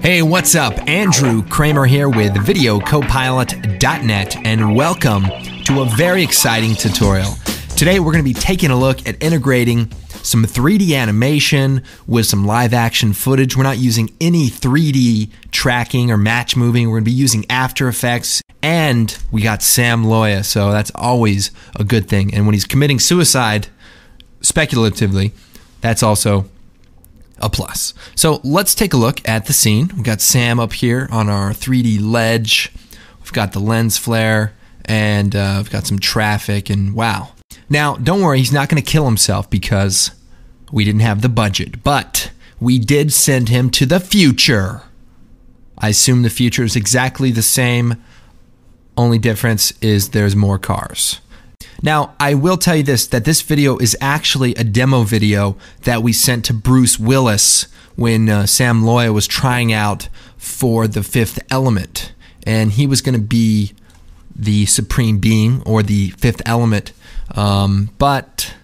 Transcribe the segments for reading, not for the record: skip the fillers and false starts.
Hey, what's up? Andrew Kramer here with VideoCopilot.net, and welcome to a very exciting tutorial. Today we're going to be taking a look at integrating some 3D animation with some live action footage. We're not using any 3D tracking or match moving. We're going to be using After Effects, and we got Sam Loya, so that's always a good thing. And when he's committing suicide, speculatively, that's also a plus. So let's take a look at the scene. We've got Sam up here on our 3D ledge. We've got the lens flare, and we've got some traffic, and wow. Now, don't worry, he's not going to kill himself because we didn't have the budget, but we did send him to the future. I assume the future is exactly the same. Only difference is there's more cars. Now, I will tell you this, that this video is actually a demo video that we sent to Bruce Willis when Sam Loya was trying out for The Fifth Element. And he was going to be the supreme being, or the fifth element, but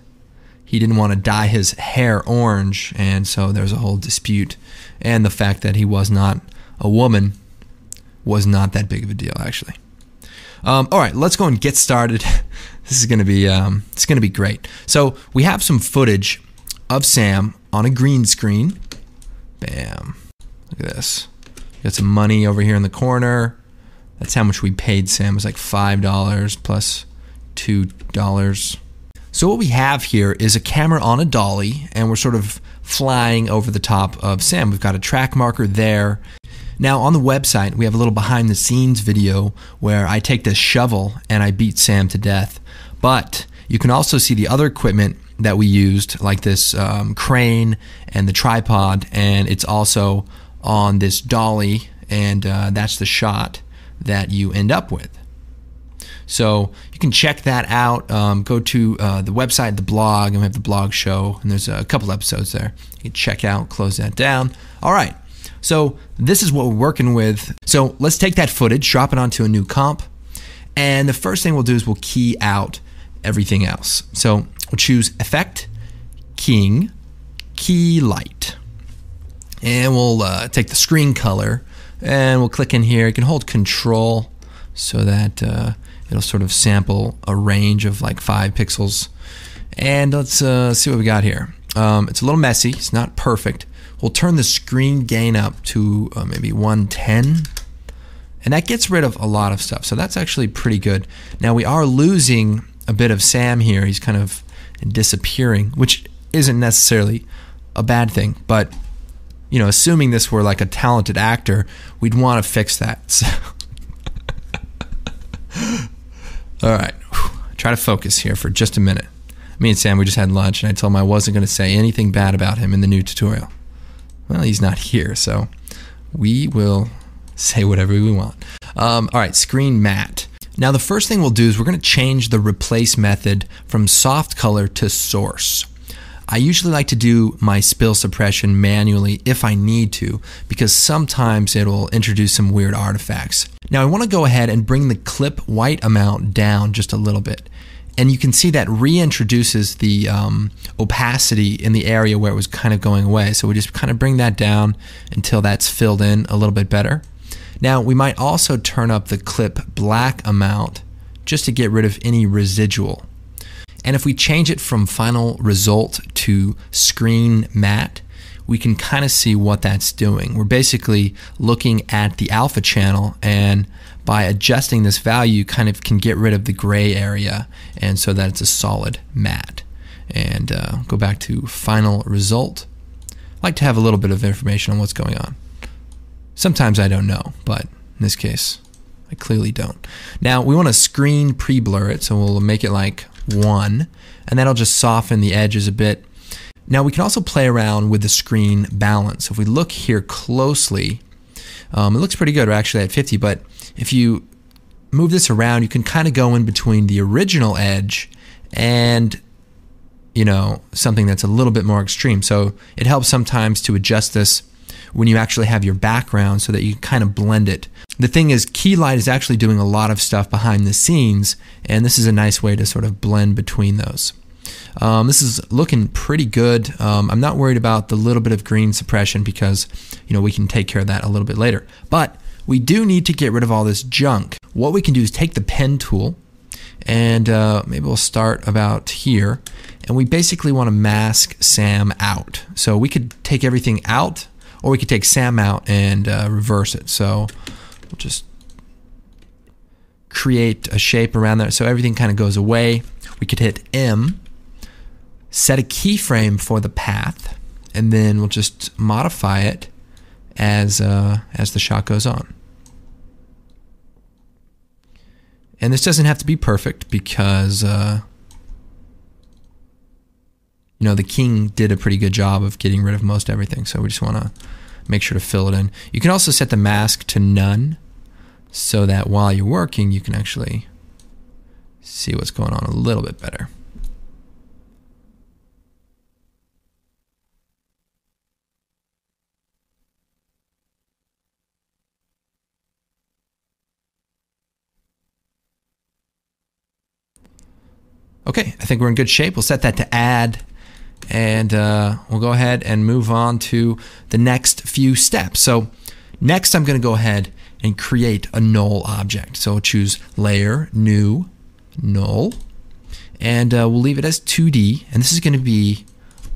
he didn't want to dye his hair orange, and so there's a whole dispute. And the fact that he was not a woman was not that big of a deal, actually. All right, let's go and get started. This is going to be it's going to be great. So we have some footage of Sam on a green screen. Bam! Look at this. Got some money over here in the corner. That's how much we paid Sam. It was like $5 plus $2. So what we have here is a camera on a dolly, and we're sort of flying over the top of Sam. We've got a track marker there. Now on the website, we have a little behind the scenes video where I take this shovel and I beat Sam to death. But you can also see the other equipment that we used, like this crane and the tripod, and it's also on this dolly, and that's the shot that you end up with. So you can check that out. Go to the website, the blog, and we have the blog show, and there's a couple episodes there. You can check out, close that down. All right. So this is what we're working with. So let's take that footage, drop it onto a new comp, and the first thing we'll do is we'll key out everything else. So we'll choose Effect, Keying, Key Light, and we'll take the screen color, and we'll click in here. You can hold Control so that it'll sort of sample a range of like 5 pixels. And let's see what we got here. It's a little messy. It's not perfect. We'll turn the screen gain up to maybe 110, and that gets rid of a lot of stuff. So that's actually pretty good. Now we are losing a bit of Sam here. He's kind of disappearing, which isn't necessarily a bad thing, but you know, assuming this were like a talented actor, we'd want to fix that. So all right, try to focus here for just a minute. Me and Sam, we just had lunch, and I told him I wasn't going to say anything bad about him in the new tutorial. Well, he's not here, so we will say whatever we want. All right, screen matte. Now the first thing we'll do is we're going to change the replace method from soft color to source. I usually like to do my spill suppression manually if I need to, because sometimes it'll introduce some weird artifacts. Now I want to go ahead and bring the clip white amount down just a little bit. And you can see that reintroduces the opacity in the area where it was kind of going away. So we just kind of bring that down until that's filled in a little bit better. Now we might also turn up the clip black amount just to get rid of any residual. And if we change it from final result to screen matte, we can kind of see what that's doing. We're basically looking at the alpha channel, and by adjusting this value, you kind of can get rid of the gray area, and so that it's a solid matte. And go back to final result. I like to have a little bit of information on what's going on. Sometimes I don't know, but in this case, I clearly don't. Now we want to screen pre-blur it, so we'll make it like 1, and that'll just soften the edges a bit. Now we can also play around with the screen balance. If we look here closely, it looks pretty good. We're actually at 50, but if you move this around, you can kind of go in between the original edge and, you know, something that's a little bit more extreme. So it helps sometimes to adjust this when you actually have your background so that you kind of blend it. The thing is, Key Light is actually doing a lot of stuff behind the scenes, and this is a nice way to sort of blend between those. This is looking pretty good. I'm not worried about the little bit of green suppression because, we can take care of that a little bit later. But we do need to get rid of all this junk. What we can do is take the pen tool, and maybe we'll start about here. And we basically want to mask Sam out. So we could take everything out, or we could take Sam out and reverse it. So we'll just create a shape around there so everything kind of goes away. We could hit M, set a keyframe for the path, and then we'll just modify it as the shot goes on. And this doesn't have to be perfect because the king did a pretty good job of getting rid of most everything, so we just want to make sure to fill it in. You can also set the mask to none so that while you're working you can actually see what's going on a little bit better. Okay, I think we're in good shape. We'll set that to add, and we'll go ahead and move on to the next few steps. So next I'm going to go ahead and create a null object. So we'll choose Layer, New, Null, and we'll leave it as 2D, and this is going to be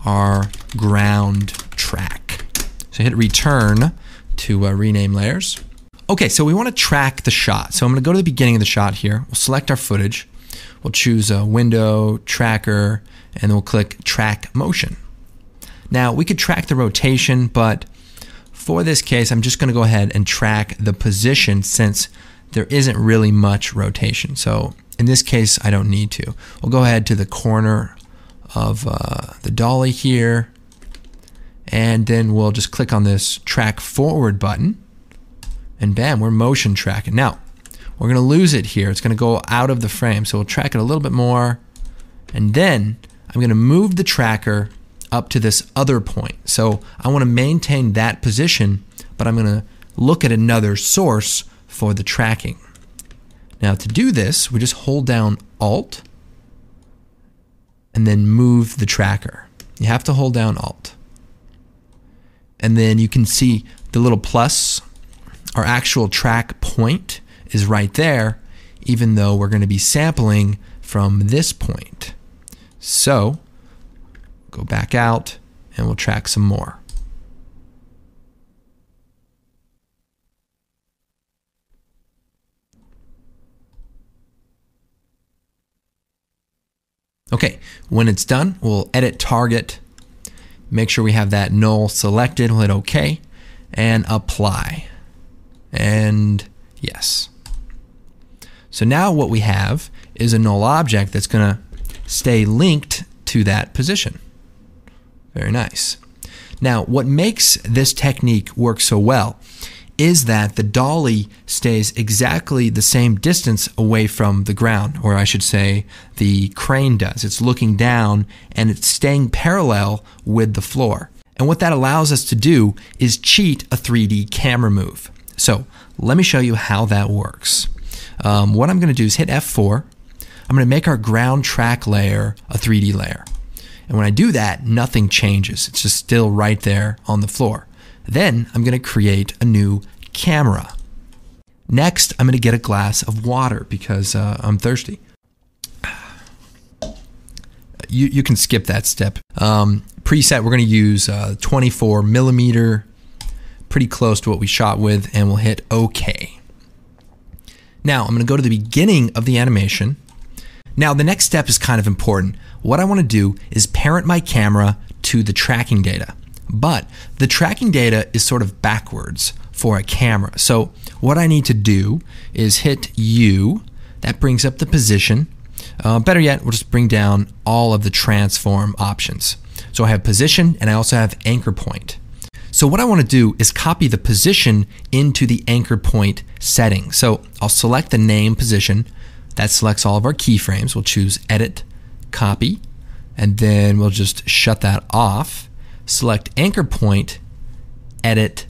our ground track. So hit Return to rename layers. Okay, so we want to track the shot. So I'm going to go to the beginning of the shot here. We'll select our footage. We'll choose a window, tracker, and then we'll click Track Motion. Now we could track the rotation, but for this case I'm just going to go ahead and track the position since there isn't really much rotation. So in this case I don't need to. We'll go ahead to the corner of the dolly here, and then we'll just click on this Track Forward button, and bam, we're motion tracking. Now we're going to lose it here. It's going to go out of the frame, so we'll track it a little bit more, and then I'm going to move the tracker up to this other point. So I want to maintain that position, but I'm going to look at another source for the tracking. Now to do this, we just hold down Alt and then move the tracker. You have to hold down Alt. And then you can see the little plus, our actual track point is right there, even though we're going to be sampling from this point. So go back out and we'll track some more. Okay, when it's done, we'll edit target, make sure we have that null selected, we'll hit OK, and apply. And yes. So now what we have is a null object that's going to stay linked to that position. Very nice. Now what makes this technique work so well is that the dolly stays exactly the same distance away from the ground, or I should say the crane does. It's looking down and it's staying parallel with the floor. And what that allows us to do is cheat a 3D camera move. So let me show you how that works. What I'm going to do is hit F4. I'm going to make our ground track layer a 3D layer. And when I do that, nothing changes. It's just still right there on the floor. Then I'm going to create a new camera. Next, I'm going to get a glass of water because I'm thirsty. You can skip that step. Preset, we're going to use 24 millimeter, pretty close to what we shot with, and we'll hit OK. Now I'm going to go to the beginning of the animation. Now the next step is kind of important. What I want to do is parent my camera to the tracking data. But the tracking data is sort of backwards for a camera. So what I need to do is hit U. That brings up the position. Better yet, we'll just bring down all of the transform options. So I have position and I also have anchor point. So what I want to do is copy the position into the anchor point setting. So I'll select the name position. That selects all of our keyframes. We'll choose Edit, Copy, and then we'll just shut that off. Select anchor point, edit,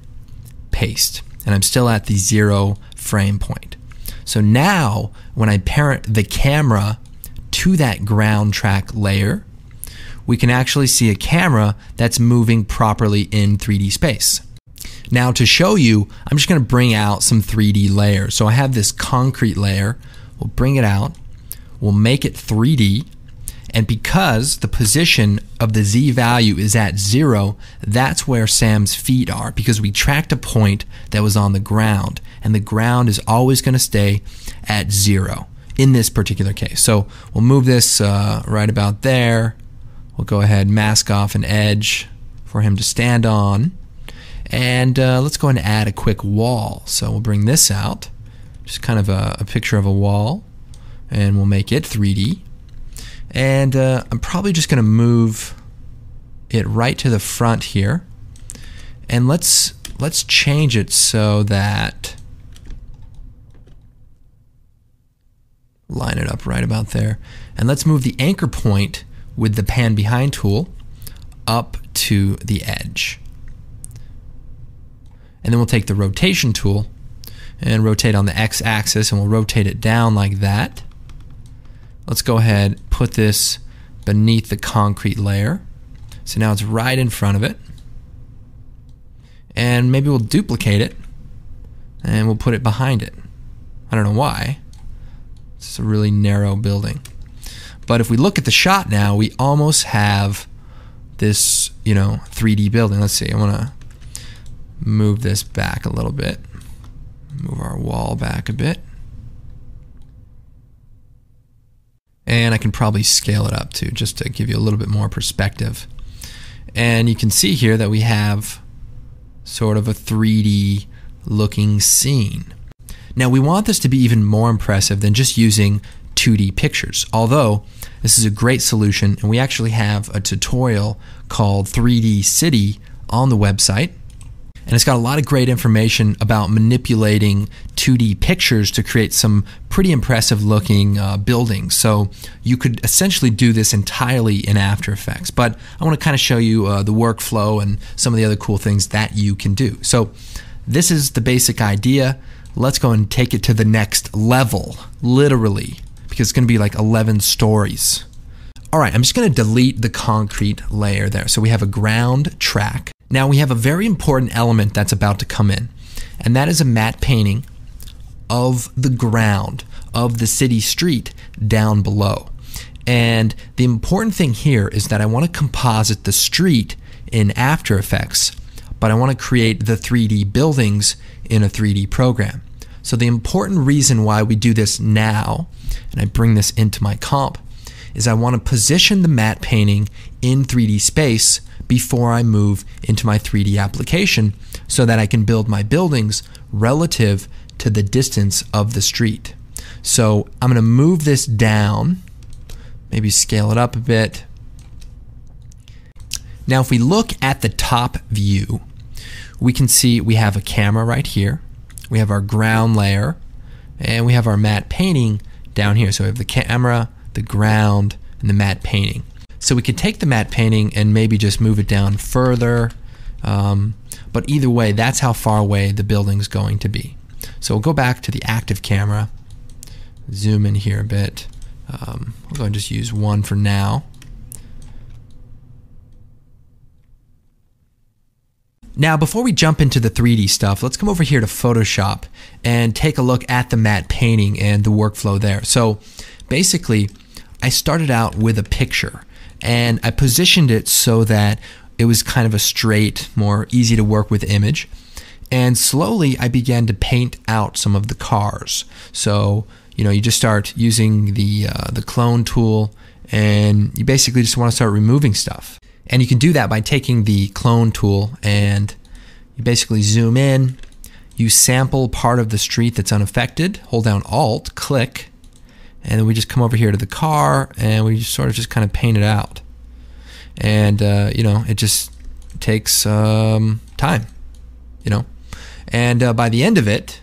paste. And I'm still at the 0 frame point. So now when I parent the camera to that ground track layer, we can actually see a camera that's moving properly in 3D space. Now to show you, I'm just going to bring out some 3D layers. So I have this concrete layer. We'll bring it out. We'll make it 3D. And because the position of the Z value is at 0, that's where Sam's feet are, because we tracked a point that was on the ground, and the ground is always going to stay at 0 in this particular case. So we'll move this right about there. We'll go ahead and mask off an edge for him to stand on. And let's go ahead and add a quick wall. So we'll bring this out, just kind of a picture of a wall, and we'll make it 3D. And I'm probably just going to move it right to the front here. And let's change it so that, line it up right about there. And let's move the anchor point with the pan behind tool up to the edge. And then we'll take the rotation tool and rotate on the x-axis, and we'll rotate it down like that. Let's go ahead, put this beneath the concrete layer. So now it's right in front of it. And maybe we'll duplicate it and we'll put it behind it. I don't know why. It's a really narrow building. But if we look at the shot now, we almost have this, 3D building. Let's see, I want to move this back a little bit. Move our wall back a bit. And I can probably scale it up too, just to give you a little bit more perspective. And you can see here that we have sort of a 3D looking scene. Now we want this to be even more impressive than just using 2D pictures, although this is a great solution, and we actually have a tutorial called 3D City on the website. And it's got a lot of great information about manipulating 2D pictures to create some pretty impressive looking buildings. So you could essentially do this entirely in After Effects. But I want to kind of show you the workflow and some of the other cool things that you can do. So this is the basic idea. Let's go and take it to the next level, literally, because it's going to be like 11 stories. All right, I'm just going to delete the concrete layer there. So we have a ground track. Now we have a very important element that's about to come in, and that is a matte painting of the ground of the city street down below. And the important thing here is that I want to composite the street in After Effects, but I want to create the 3D buildings in a 3D program. So the important reason why we do this now, and I bring this into my comp, is I want to position the matte painting in 3D space before I move into my 3D application so that I can build my buildings relative to the distance of the street. So I'm going to move this down, maybe scale it up a bit. Now if we look at the top view, we can see we have a camera right here, we have our ground layer, and we have our matte painting down here. So we have the camera, the ground, and the matte painting. So we could take the matte painting and maybe just move it down further, but either way, that's how far away the building's going to be. So we'll go back to the active camera, zoom in here a bit. We'll go and just use one for now. Now before we jump into the 3D stuff, let's come over here to Photoshop and take a look at the matte painting and the workflow there. So basically, I started out with a picture, and I positioned it so that it was kind of a straight, more easy to work with image. And slowly I began to paint out some of the cars. So, you just start using the clone tool, and you basically just want to start removing stuff. And you can do that by taking the clone tool and you basically zoom in, you sample part of the street that's unaffected, hold down Alt, click, and then we just come over here to the car and we sort of just kind of paint it out. And it just takes time, and by the end of it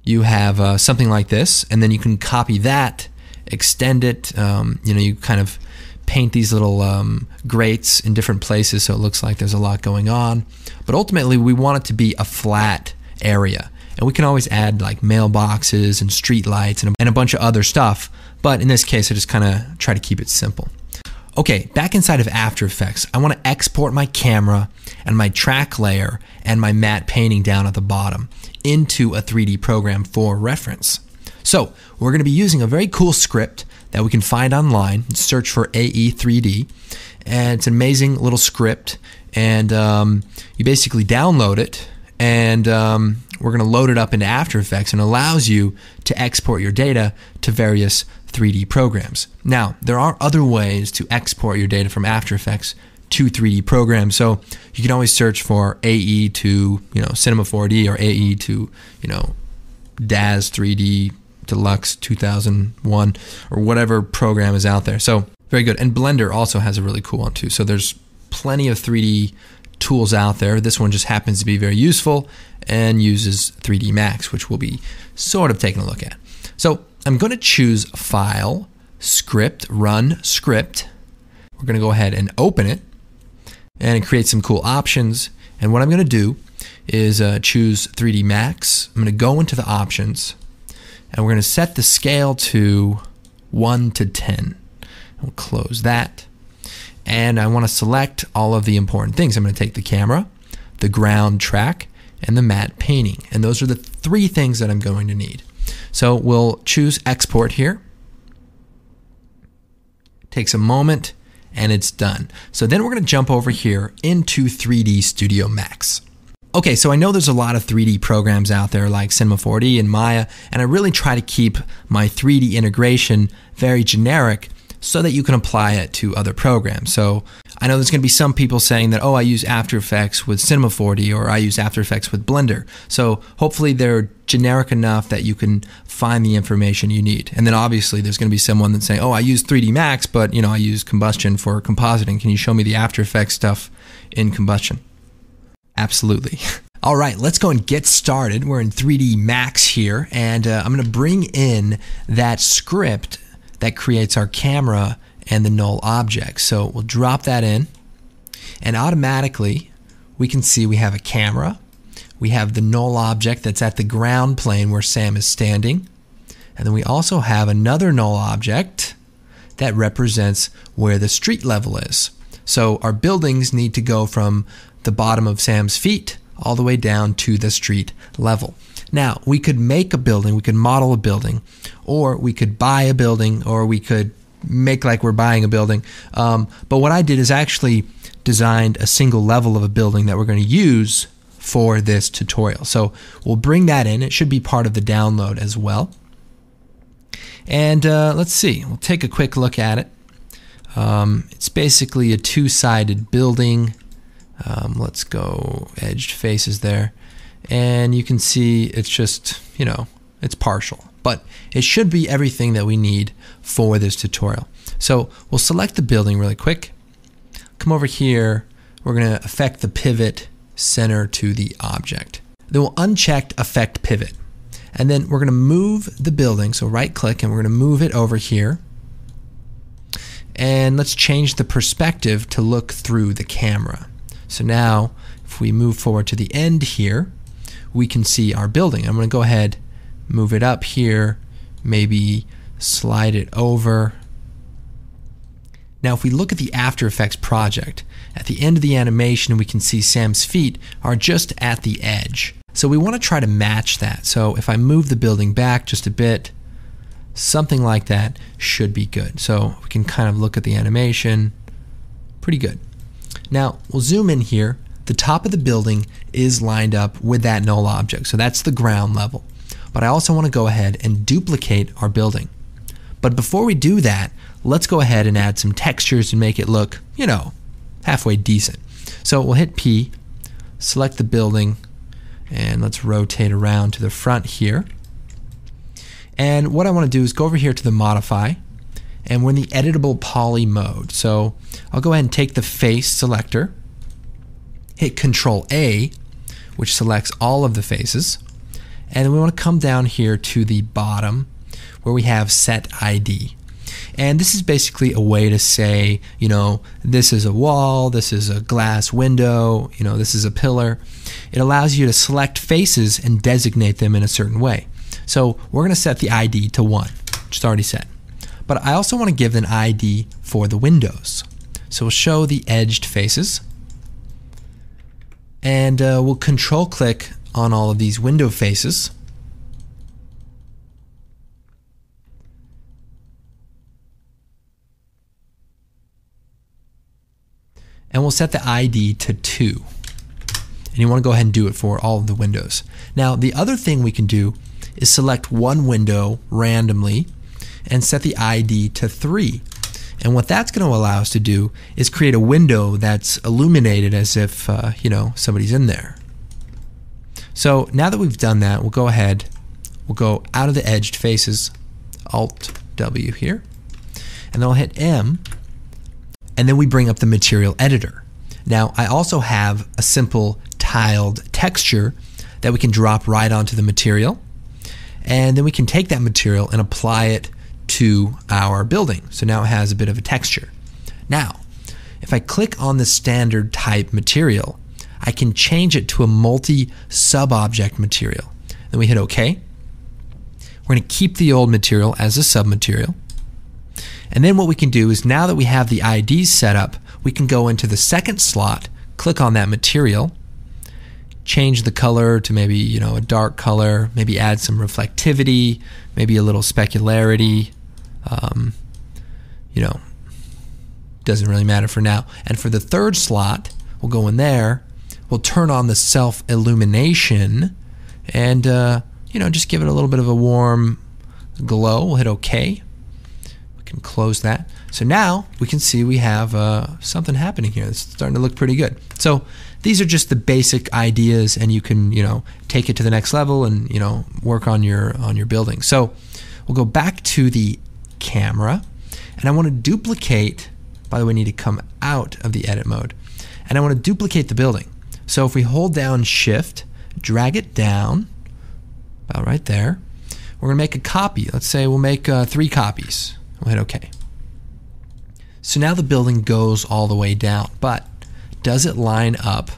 you have something like this, and then you can copy that, extend it, you kind of paint these little grates in different places so it looks like there's a lot going on. But ultimately we want it to be a flat area. And we can always add like mailboxes and street lights and a bunch of other stuff. But in this case, I just kind of try to keep it simple. Okay, back inside of After Effects, I want to export my camera and my track layer and my matte painting down at the bottom into a 3D program for reference. So we're going to be using a very cool script that we can find online. Search for AE3D, and it's an amazing little script, and you basically download it, and we're going to load it up into After Effects, and it allows you to export your data to various 3D programs. Now, there are other ways to export your data from After Effects to 3D programs, so you can always search for AE to Cinema 4D, or AE to DAZ 3D Deluxe 2001, or whatever program is out there. So very good. And Blender also has a really cool one too. So there's plenty of 3D tools out there. This one just happens to be very useful and uses 3D Max, which we'll be sort of taking a look at. So I'm going to choose File, Script, Run Script. We're going to go ahead and open it, and it creates some cool options. And what I'm going to do is choose 3D Max. I'm going to go into the options, and we're going to set the scale to 1 to 10. We'll close that. And I want to select all of the important things. I'm going to take the camera, the ground track, and the matte painting. And those are the 3 things that I'm going to need. So we'll choose Export here. Takes a moment, and it's done. So then we're going to jump over here into 3D Studio Max. Okay, so I know there's a lot of 3D programs out there like Cinema 4D and Maya, and I really try to keep my 3D integration very generic so that you can apply it to other programs. So I know there's going to be some people saying that, oh, I use After Effects with Cinema 4D, or I use After Effects with Blender. So hopefully they're generic enough that you can find the information you need. And then obviously there's going to be someone that's saying, oh, I use 3D Max, but I use Combustion for compositing. Can you show me the After Effects stuff in Combustion? Absolutely. All right, let's go and get started. We're in 3D Max here, and I'm going to bring in that script that creates our camera and the null object. So we'll drop that in, and automatically we can see we have a camera, we have the null object that's at the ground plane where Sam is standing, and then we also have another null object that represents where the street level is. So our buildings need to go from the bottom of Sam's feet all the way down to the street level. Now, we could make a building, we could model a building, or we could buy a building, or we could make like we're buying a building. But what I did is actually designed a single level of a building that we're going to use for this tutorial. So we'll bring that in. It should be part of the download as well. And let's see, we'll take a quick look at it. It's basically a two-sided building. Let's go edged faces there. And you can see it's just, it's partial. But it should be everything that we need for this tutorial. So we'll select the building really quick. Come over here. We're going to affect the pivot center to the object. Then we'll uncheck Affect Pivot. And then we're going to move the building. So right click, and we're going to move it over here. And let's change the perspective to look through the camera. So now, if we move forward to the end here, we can see our building. I'm going to go ahead, move it up here, maybe slide it over. Now, if we look at the After Effects project, at the end of the animation, we can see Sam's feet are just at the edge. So we want to try to match that. So if I move the building back just a bit, something like that should be good. So we can kind of look at the animation. Pretty good. Now, we'll zoom in here. The top of the building is lined up with that null object. So that's the ground level. But I also want to go ahead and duplicate our building. But before we do that, let's go ahead and add some textures and make it look, halfway decent. So we'll hit P, select the building, and let's rotate around to the front here. And what I want to do is go over here to the Modify, and we're in the Editable Poly mode. So I'll go ahead and take the face selector, hit Control A, which selects all of the faces, and then we want to come down here to the bottom where we have Set ID. And this is basically a way to say, this is a wall, this is a glass window, this is a pillar. It allows you to select faces and designate them in a certain way. So we're going to set the ID to 1, which is already set. but I also want to give an ID for the windows. So we'll show the edged faces, and we'll control click on all of these window faces. And we'll set the ID to 2. And you want to go ahead and do it for all of the windows. Now, the other thing we can do is select one window randomly and set the ID to 3. And what that's going to allow us to do is create a window that's illuminated as if somebody's in there. So now that we've done that, we'll go ahead, we'll go out of the edged faces, Alt W here, and then we'll hit M, and then we bring up the material editor. Now, I also have a simple tiled texture that we can drop right onto the material, and then we can take that material and apply it to our building. So now it has a bit of a texture. Now, if I click on the standard type material, I can change it to a multi-sub-object material. Then we hit OK. We're going to keep the old material as a sub-material. And then what we can do is, now that we have the IDs set up, we can go into the second slot, click on that material, change the color to maybe a dark color, maybe add some reflectivity, maybe a little specularity. Doesn't really matter for now. And for the third slot, we'll go in there, we'll turn on the self-illumination, and just give it a little bit of a warm glow. We'll hit OK. We can close that. So now we can see we have something happening here. It's starting to look pretty good. So these are just the basic ideas, and you can take it to the next level and work on your building. So we'll go back to the camera, and I want to duplicate. By the way, I need to come out of the edit mode, and I want to duplicate the building. So if we hold down Shift, drag it down about right there, we're going to make a copy. Let's say we'll make 3 copies. We'll hit OK. So now the building goes all the way down, but does it line up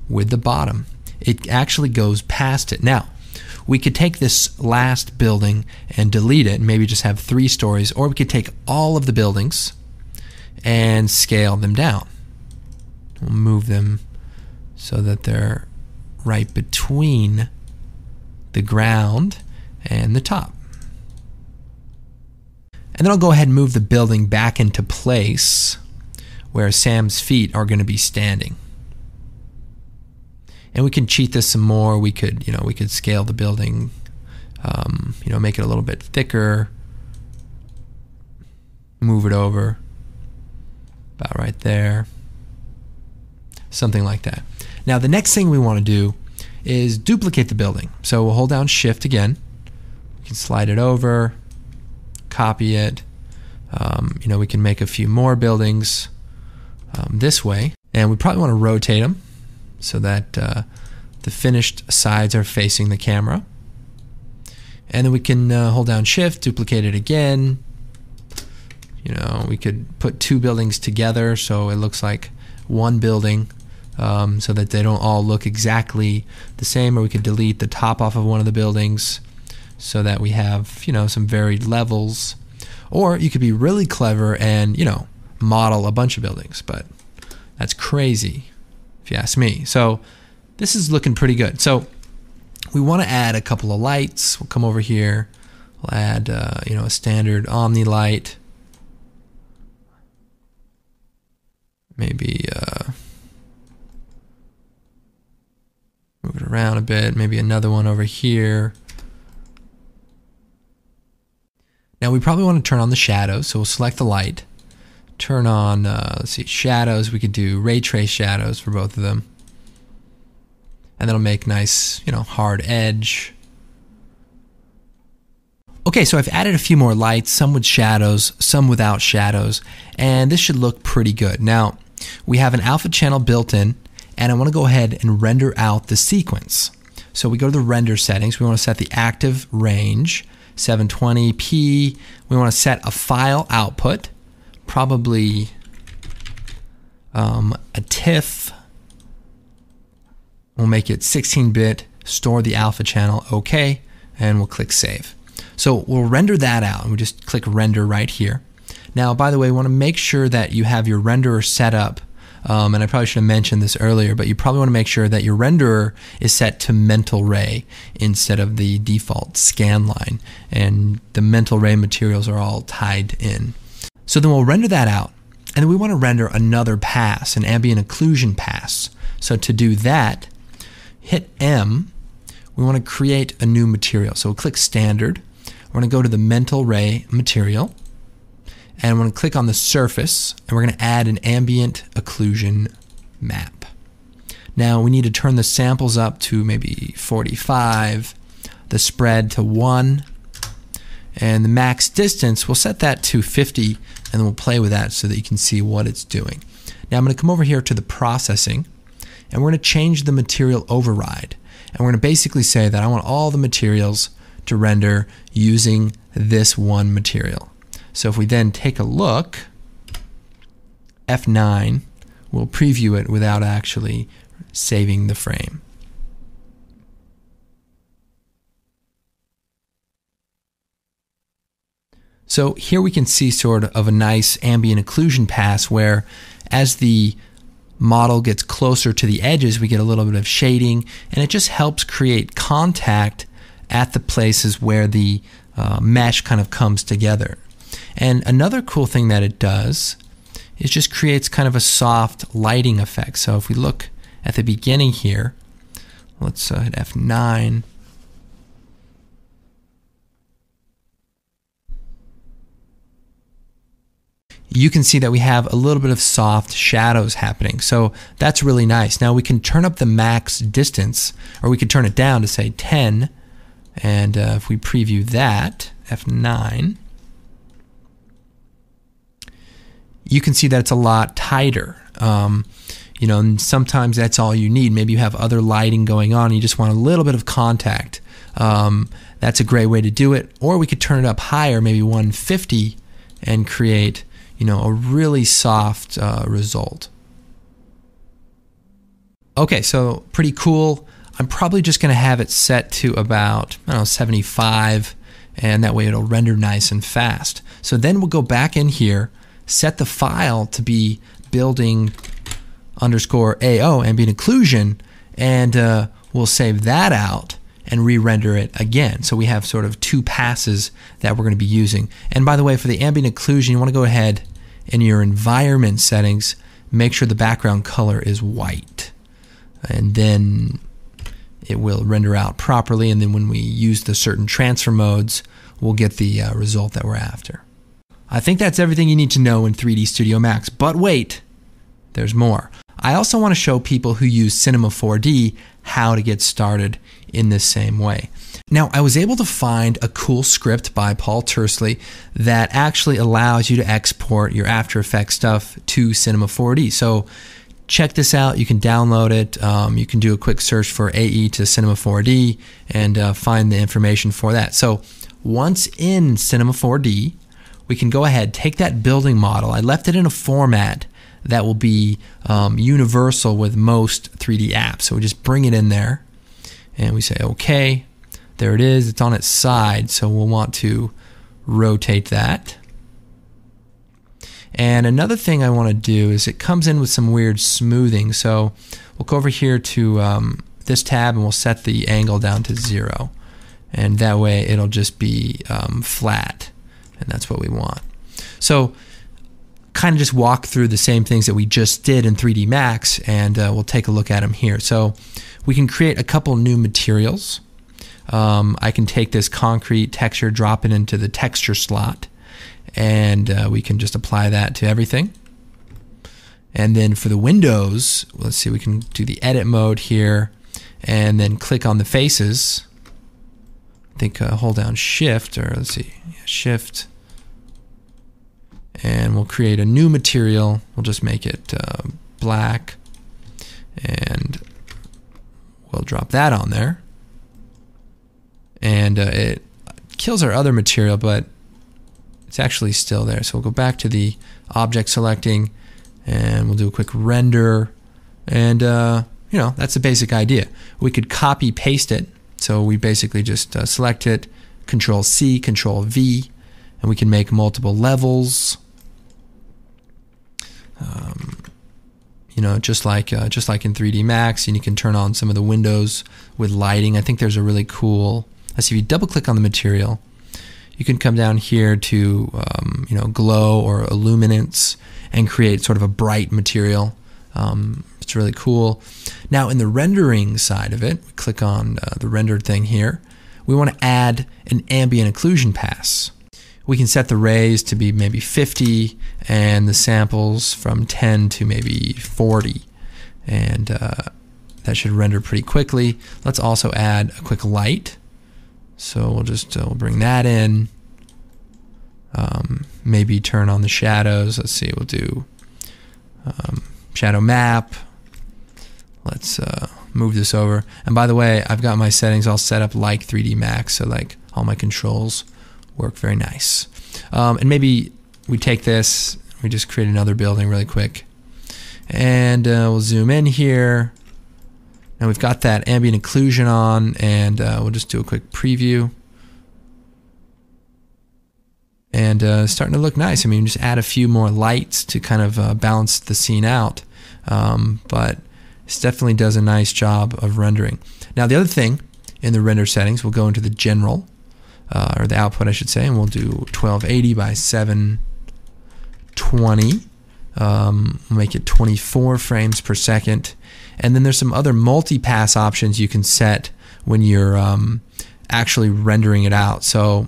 with the bottom? It actually goes past it. Now, we could take this last building and delete it and maybe just have 3 stories, or we could take all of the buildings and scale them down. We'll move them so that they're right between the ground and the top. And then I'll go ahead and move the building back into place where Sam's feet are going to be standing. And we can cheat this some more. We could scale the building, make it a little bit thicker, move it over about right there, something like that. Now the next thing we want to do is duplicate the building. So we'll hold down Shift again. We can slide it over, copy it. We can make a few more buildings this way, and we probably want to rotate them so that the finished sides are facing the camera. And then we can hold down Shift, duplicate it again. We could put 2 buildings together so it looks like one building, so that they don't all look exactly the same. Or we could delete the top off of one of the buildings so that we have some varied levels. Or you could be really clever and model a bunch of buildings, but that's crazy if you ask me. So this is looking pretty good. So we want to add a couple of lights. We'll come over here. We'll add a standard Omni light. Maybe move it around a bit. Maybe another one over here. Now we probably want to turn on the shadows, so we'll select the light. Turn on, let's see, shadows. We could do ray trace shadows for both of them. And that'll make nice, hard edge. Okay, so I've added a few more lights, some with shadows, some without shadows, and this should look pretty good. Now, we have an alpha channel built in, and I want to go ahead and render out the sequence. So we go to the render settings. We want to set the active range, 720p. We want to set a file output, probably a TIFF. We'll make it 16-bit, store the alpha channel, OK, and we'll click Save. So we'll render that out, and we just click render right here. Now, by the way, we want to make sure that you have your renderer set up, and I probably should have mentioned this earlier, but you probably want to make sure that your renderer is set to Mental Ray instead of the default scanline, and the Mental Ray materials are all tied in. So then we'll render that out, and then we want to render another pass, an ambient occlusion pass. So to do that, hit M. We want to create a new material. So we'll click Standard. We're going to go to the Mental Ray material, and we're going to click on the surface, and we're going to add an ambient occlusion map. Now we need to turn the samples up to maybe 45, the spread to 1, and the max distance, we'll set that to 50, and then we'll play with that so that you can see what it's doing. Now I'm going to come over here to the processing, and we're going to change the material override. And we're going to basically say that I want all the materials to render using this one material. So if we then take a look, F9 will preview it without actually saving the frame. So here we can see sort of a nice ambient occlusion pass where as the model gets closer to the edges, we get a little bit of shading, and it just helps create contact at the places where the mesh kind of comes together. And another cool thing that it does is just creates kind of a soft lighting effect. So if we look at the beginning here, let's hit F9. You can see that we have a little bit of soft shadows happening. So that's really nice. Now we can turn up the max distance, or we could turn it down to say 10. And if we preview that, F9, you can see that it's a lot tighter. You know, and sometimes that's all you need. Maybe you have other lighting going on and you just want a little bit of contact. That's a great way to do it. Or we could turn it up higher, maybe 150, and create, you know, a really soft result. Okay, so pretty cool. I'm probably just going to have it set to about, I don't know, 75, and that way it'll render nice and fast. So then we'll go back in here, set the file to be building_AO, ambient occlusion, and we'll save that out and re-render it again. So we have sort of two passes that we're going to be using. And by the way, for the ambient occlusion, you want to go ahead in your environment settings, make sure the background color is white, and then it will render out properly, and then when we use the certain transfer modes, we'll get the result that we're after. I think that's everything you need to know in 3D Studio Max, but wait, there's more. I also want to show people who use Cinema 4D how to get started in this same way. Now, I was able to find a cool script by Paul Tursley that actually allows you to export your After Effects stuff to Cinema 4D. So check this out. You can download it. You can do a quick search for AE to Cinema 4D and find the information for that. So once in Cinema 4D, we can go ahead, take that building model. I left it in a format that will be universal with most 3D apps. So we just bring it in there and we say, okay, there it is. It's on its side. So we'll want to rotate that. And another thing I want to do is it comes in with some weird smoothing. So we'll go over here to this tab and we'll set the angle down to 0. And that way it'll just be flat. And that's what we want. So kind of just walk through the same things that we just did in 3D Max, and we'll take a look at them here. So we can create a couple new materials. I can take this concrete texture, drop it into the texture slot, and we can just apply that to everything. And then for the windows, let's see, we can do the edit mode here and then click on the faces. I think hold down shift, or let's see, shift, and we'll create a new material. We'll just make it black, and we'll drop that on there. And it kills our other material, but it's actually still there. So we'll go back to the object selecting, and we'll do a quick render, and you know, that's the basic idea. We could copy paste it. So we basically just select it, Control C, Control V, and we can make multiple levels. You know, just like in 3D Max, and you can turn on some of the windows with lighting. I think there's a really cool. Let's see, if you double click on the material, you can come down here to you know, glow or illuminance and create sort of a bright material. It's really cool. Now in the rendering side of it, we click on the rendered thing here. We want to add an ambient occlusion pass. We can set the rays to be maybe 50 and the samples from 10 to maybe 40. And that should render pretty quickly. Let's also add a quick light. So we'll just we'll bring that in. Maybe turn on the shadows. Let's see, we'll do shadow map. Let's move this over. And by the way, I've got my settings all set up like 3D Max, so like all my controls work very nice. And maybe we take this, we just create another building really quick. And we'll zoom in here. Now we've got that ambient occlusion on, and we'll just do a quick preview. And starting to look nice. I mean, just add a few more lights to kind of balance the scene out. But this definitely does a nice job of rendering. Now the other thing in the render settings, we'll go into the general, or the output I should say, and we'll do 1280 by 720. We'll make it 24 frames per second. And then there's some other multi-pass options you can set when you're actually rendering it out. So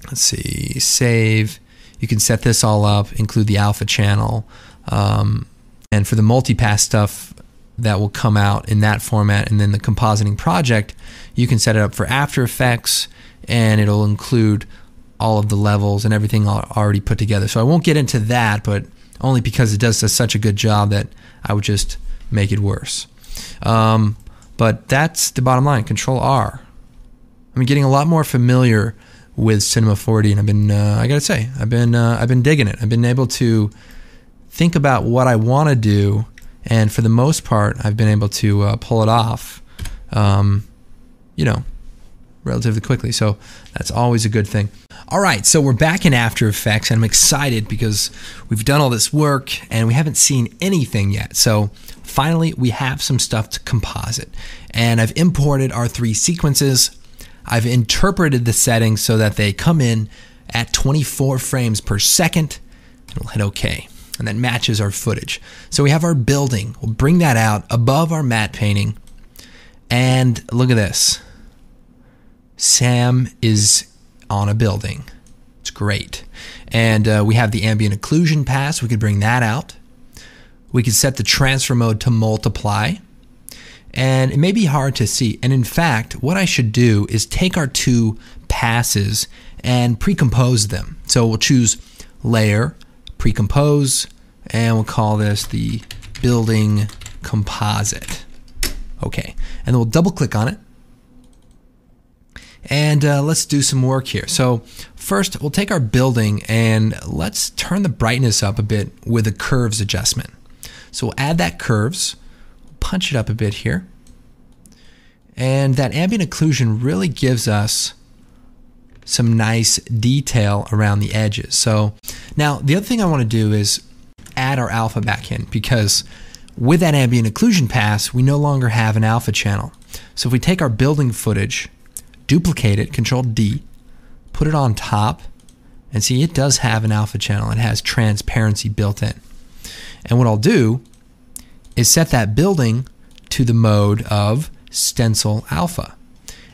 let's see, save. You can set this all up, include the alpha channel. And for the multi-pass stuff that will come out in that format, and then the compositing project, you can set it up for After Effects, and it'll include all of the levels and everything already put together. So I won't get into that, but only because it does such a good job that I would just make it worse. But that's the bottom line. Control R. I'm getting a lot more familiar with Cinema 4D, and I've been, I gotta say, I've been digging it. I've been able to think about what I want to do, and for the most part, I've been able to pull it off, you know, relatively quickly. So that's always a good thing. All right, so we're back in After Effects, and I'm excited because we've done all this work and we haven't seen anything yet. So finally, we have some stuff to composite, and I've imported our 3 sequences. I've interpreted the settings so that they come in at 24 frames per second, and we'll hit OK. And that matches our footage. So we have our building. We'll bring that out above our matte painting, and look at this. Sam is on a building. It's great. And we have the ambient occlusion pass. We could bring that out. We could set the transfer mode to multiply. And it may be hard to see. And in fact, what I should do is take our 2 passes and pre-compose them. So we'll choose Layer, Pre-compose, and we'll call this the Building Composite. Okay. And then we'll double click on it. And let's do some work here. So first, we'll take our building and let's turn the brightness up a bit with a curves adjustment. So we'll add that curves, punch it up a bit here. And that ambient occlusion really gives us some nice detail around the edges. So now the other thing I want to do is add our alpha back in, because with that ambient occlusion pass, we no longer have an alpha channel. So if we take our building footage, duplicate it, Control D, put it on top, and see it does have an alpha channel. It has transparency built in. And what I'll do is set that building to the mode of stencil alpha.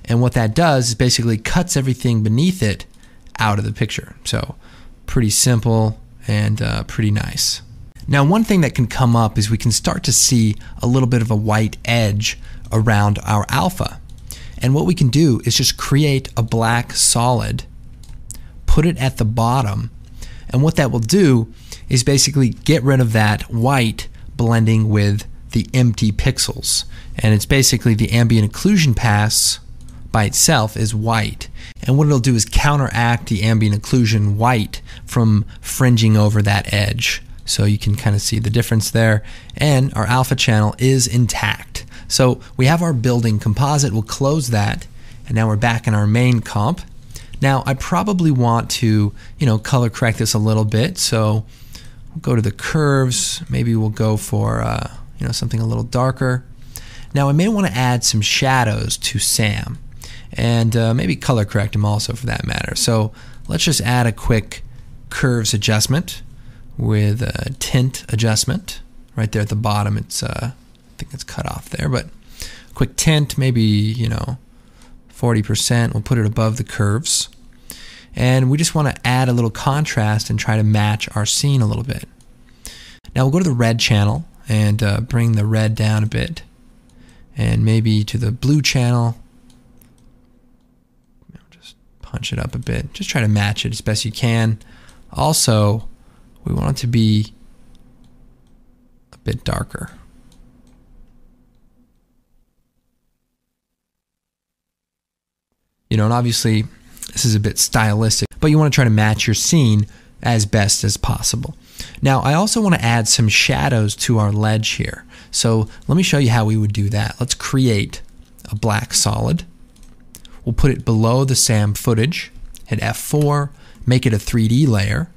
And what that does is basically cuts everything beneath it out of the picture. So pretty simple and pretty nice. Now one thing that can come up is we can start to see a little bit of a white edge around our alpha. And what we can do is just create a black solid, put it at the bottom, and what that will do is basically get rid of that white blending with the empty pixels. And it's basically the ambient occlusion pass by itself is white. And what it'll do is counteract the ambient occlusion white from fringing over that edge. So you can kind of see the difference there. And our alpha channel is intact. So we have our building composite. We'll close that. And now we're back in our main comp. Now, I probably want to, color correct this a little bit. So we'll go to the curves. Maybe we'll go for, something a little darker. Now, I may want to add some shadows to Sam, and maybe color correct him also for that matter. So let's just add a quick curves adjustment with a tint adjustment. Right there at the bottom, it's I think it's cut off there, but quick tint, maybe 40%. We'll put it above the curves, and we just want to add a little contrast and try to match our scene a little bit. Now we'll go to the red channel and bring the red down a bit, and maybe to the blue channel. Just punch it up a bit. Just try to match it as best you can. Also, we want it to be a bit darker. And obviously this is a bit stylistic, but you want to try to match your scene as best as possible. Now, I also want to add some shadows to our ledge here. So let me show you how we would do that. Let's create a black solid. We'll put it below the SAM footage, hit F4, make it a 3D layer,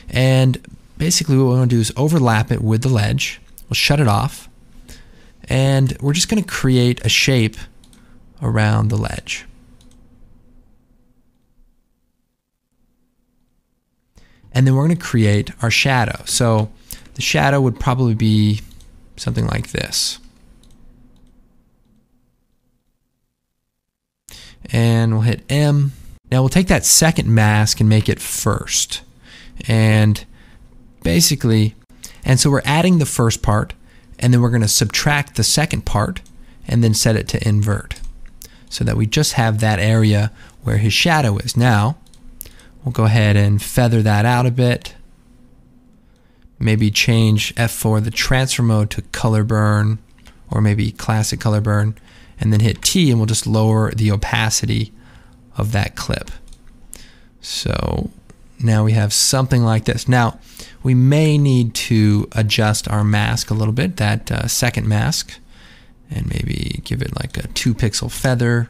and basically what we want to do is overlap it with the ledge. We'll shut it off, and we're just going to create a shape around the ledge. And then we're going to create our shadow. So the shadow would probably be something like this. And we'll hit M. Now we'll take that second mask and make it first. And basically, so we're adding the first part, and then we're going to subtract the second part and then set it to invert, so that we just have that area where his shadow is. Now, we'll go ahead and feather that out a bit. Maybe change F4 the transfer mode to color burn, or maybe classic color burn, and then hit T, and we'll just lower the opacity of that clip. So now we have something like this. Now, we may need to adjust our mask a little bit, that second mask, and maybe give it like a 2-pixel feather.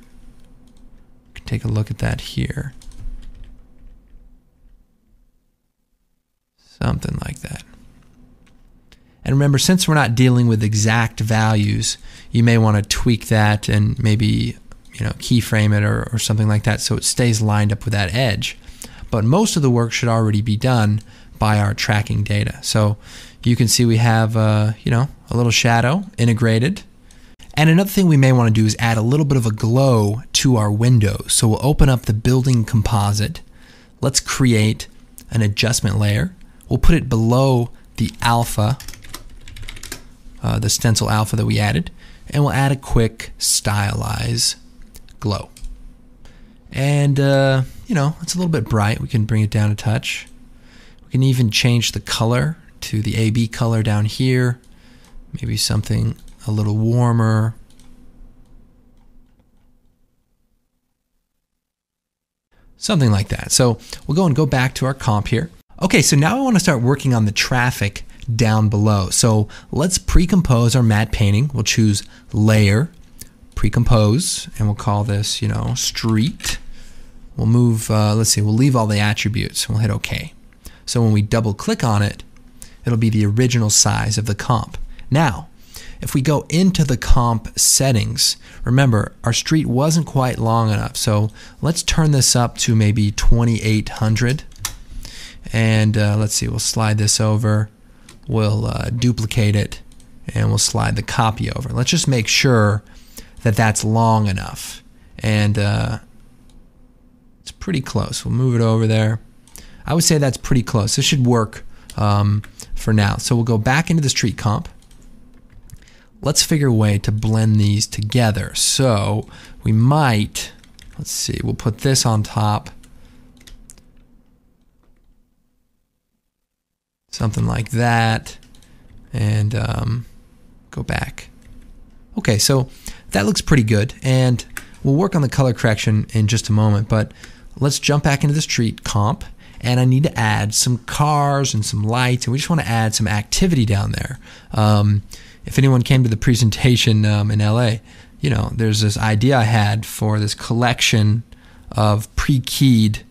You can take a look at that here. Something like that. And remember, since we're not dealing with exact values, you may want to tweak that and maybe keyframe it or something like that so it stays lined up with that edge. But most of the work should already be done by our tracking data. So you can see we have a little shadow integrated. And another thing we may want to do is add a little bit of a glow to our windows. So we'll open up the building composite. Let's create an adjustment layer. We'll put it below the alpha, the stencil alpha that we added, and we'll add a quick stylize glow. And it's a little bit bright. We can bring it down a touch. We can even change the color to the AB color down here. Maybe something a little warmer. Something like that. So we'll go back to our comp here. Okay, so now I want to start working on the traffic down below. So let's pre-compose our matte painting. We'll choose Layer, Pre-compose, and we'll call this, Street. We'll move, we'll leave all the attributes. We'll hit OK. So when we double click on it, it'll be the original size of the comp. Now, if we go into the comp settings, remember, our street wasn't quite long enough. So let's turn this up to maybe 2800. And let's see, we'll slide this over. We'll duplicate it, and we'll slide the copy over. Let's just make sure that that's long enough. And it's pretty close. We'll move it over there. I would say that's pretty close. This should work for now. So we'll go back into the street comp. Let's figure a way to blend these together. So we might, let's see, we'll put this on top. Something like that. And go back. Okay, so that looks pretty good. And we'll work on the color correction in just a moment. But let's jump back into the street comp. And I need to add some cars and some lights. And we just want to add some activity down there. If anyone came to the presentation in LA, there's this idea I had for this collection of pre-keyed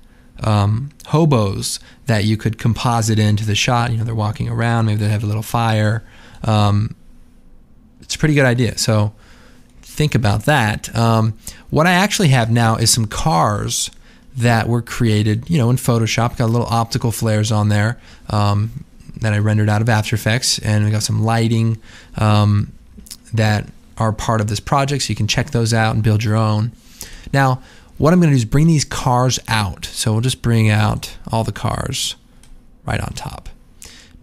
hobos that you could composite into the shot. They're walking around, maybe they have a little fire. It's a pretty good idea. So think about that. What I actually have now is some cars that were created, in Photoshop. Got little optical flares on there that I rendered out of After Effects, and we got some lighting that are part of this project, so you can check those out and build your own. Now, what I'm going to do is bring these cars out. So we'll just bring out all the cars right on top.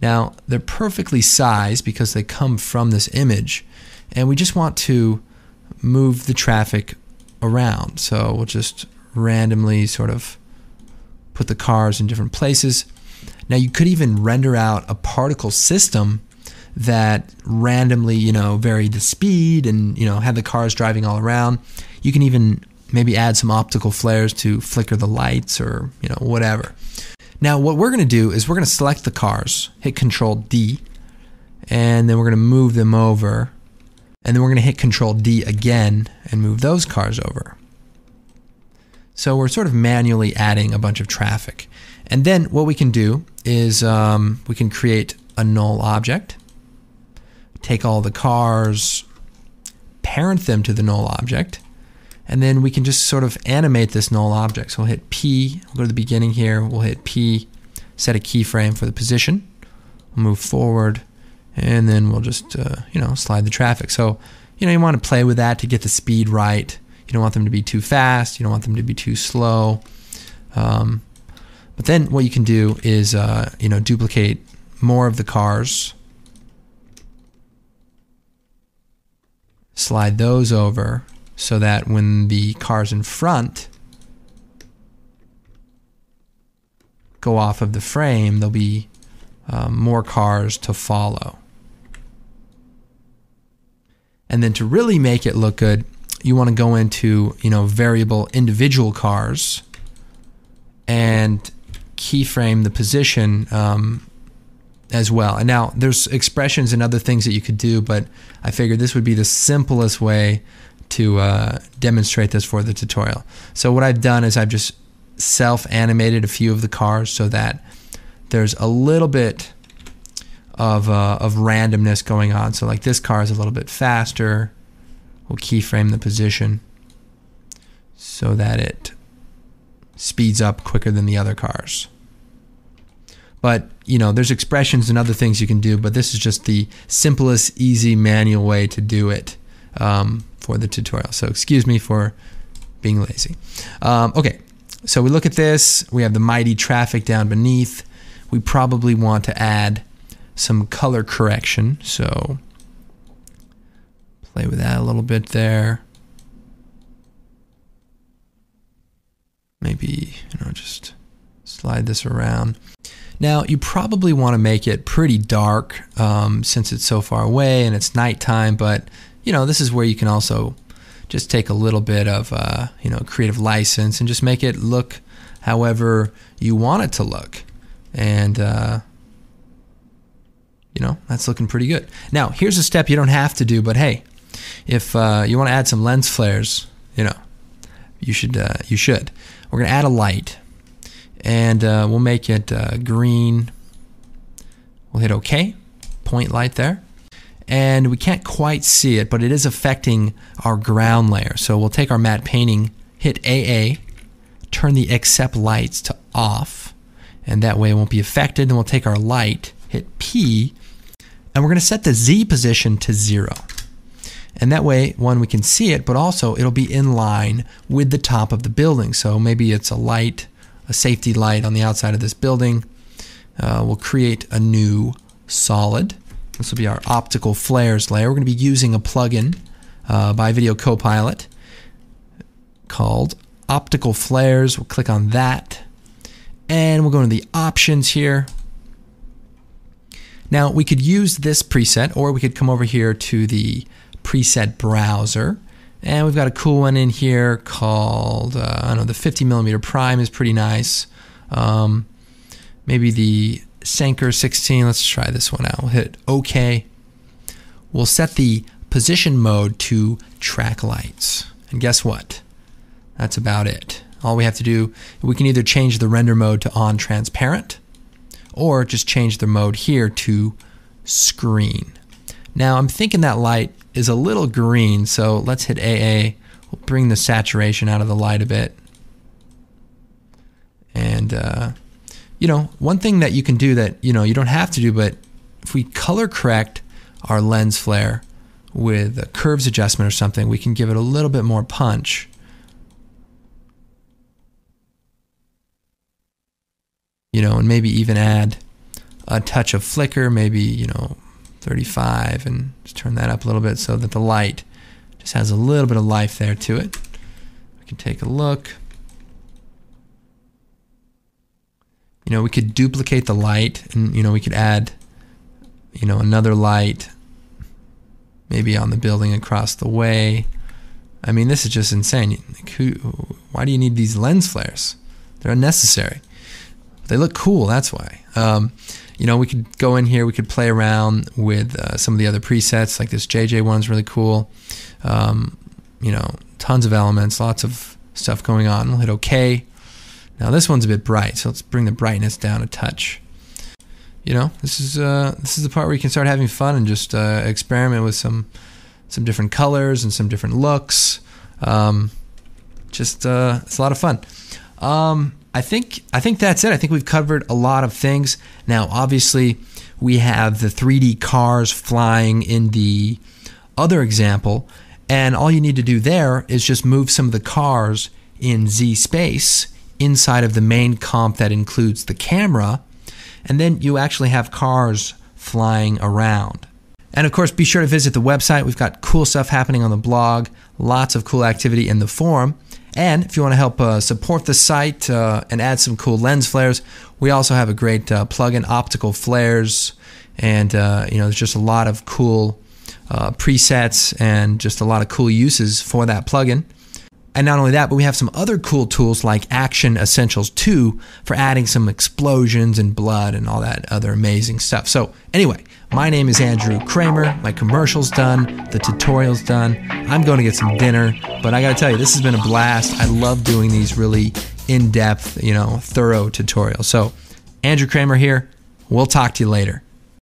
Now, they're perfectly sized because they come from this image, and we just want to move the traffic around. So we'll just randomly sort of put the cars in different places. Now, you could even render out a particle system that randomly, varied the speed and, had the cars driving all around. You can even maybe add some optical flares to flicker the lights or, whatever. Now, what we're going to do is we're going to select the cars, hit Control D, and then we're going to move them over. And then we're going to hit Control D again and move those cars over. So we're sort of manually adding a bunch of traffic. And then what we can do is we can create a null object, take all the cars, parent them to the null object, and then we can just sort of animate this null object. So we'll hit P, we'll go to the beginning here, we'll hit P, set a keyframe for the position, we'll move forward, and then we'll just, slide the traffic. So, you want to play with that to get the speed right. You don't want them to be too fast, you don't want them to be too slow. But then what you can do is, duplicate more of the cars, slide those over, so that when the cars in front go off of the frame, there'll be more cars to follow. And then to really make it look good, you want to go into, variable individual cars and keyframe the position as well. And now there's expressions and other things that you could do, but I figured this would be the simplest way to demonstrate this for the tutorial. So what I've done is I've just self-animated a few of the cars so that there's a little bit of randomness going on. So like this car is a little bit faster. We'll keyframe the position so that it speeds up quicker than the other cars. But, there's expressions and other things you can do, but this is just the simplest, easy, manual way to do it for the tutorial. So excuse me for being lazy. Okay, so we look at this. We have the mighty traffic down beneath. We probably want to add some color correction. So play with that a little bit there. Maybe, just slide this around. Now, you probably want to make it pretty dark since it's so far away and it's nighttime, but, this is where you can also just take a little bit of, creative license and just make it look however you want it to look. And, that's looking pretty good. Now, here's a step you don't have to do, but hey, if you want to add some lens flares, you should. We're going to add a light, and we'll make it green. We'll hit OK, point light there. And we can't quite see it, but it is affecting our ground layer. So we'll take our matte painting, hit AA, turn the accept lights to off, and that way it won't be affected. Then we'll take our light, hit P, and we're going to set the Z position to 0. And that way, one, we can see it, but also it'll be in line with the top of the building. So maybe it's a light, a safety light on the outside of this building. We'll create a new solid. This will be our optical flares layer. We're going to be using a plugin by Video Copilot called Optical Flares. We'll click on that, and we'll go into the options here. Now, we could use this preset, or we could come over here to the preset browser, and we've got a cool one in here called the 50mm prime is pretty nice. Maybe the Sanker 16. Let's try this one out. We'll hit OK. We'll set the position mode to track lights, and guess what? That's about it. All we have to do, we can either change the render mode to on transparent or just change the mode here to screen. Now I'm thinking that light is a little green, so let's hit AA. We'll bring the saturation out of the light a bit. And you know, one thing that you can do that, you know, you don't have to do, but if we color correct our lens flare with a curves adjustment or something, we can give it a little bit more punch. You know, and maybe even add a touch of flicker, maybe, you know, 35, and just turn that up a little bit so that the light just has a little bit of life there to it. We can take a look. You know, we could duplicate the light, and, you know, we could add, you know, another light maybe on the building across the way. I mean, this is just insane. Like, why do you need these lens flares? They're unnecessary. They look cool, that's why. You know, we could go in here, we could play around with some of the other presets, like this JJ one's really cool. You know, tons of elements, lots of stuff going on. We'll hit OK. Now this one's a bit bright, so let's bring the brightness down a touch. You know, this is the part where you can start having fun and just experiment with some different colors and some different looks. It's a lot of fun. I think that's it. I think we've covered a lot of things. Now, obviously, we have the 3D cars flying in the other example, and all you need to do there is just move some of the cars in Z space inside of the main comp that includes the camera, and then you actually have cars flying around. And of course, be sure to visit the website. We've got cool stuff happening on the blog, lots of cool activity in the forum. And if you want to help support the site and add some cool lens flares, we also have a great plugin, Optical Flares, and you know, there's just a lot of cool presets and just a lot of cool uses for that plugin. And not only that, but we have some other cool tools like Action Essentials 2 for adding some explosions and blood and all that other amazing stuff. So anyway, my name is Andrew Kramer. My commercial's done. The tutorial's done. I'm going to get some dinner, but I got to tell you, this has been a blast. I love doing these really in-depth, you know, thorough tutorials. So Andrew Kramer here. We'll talk to you later.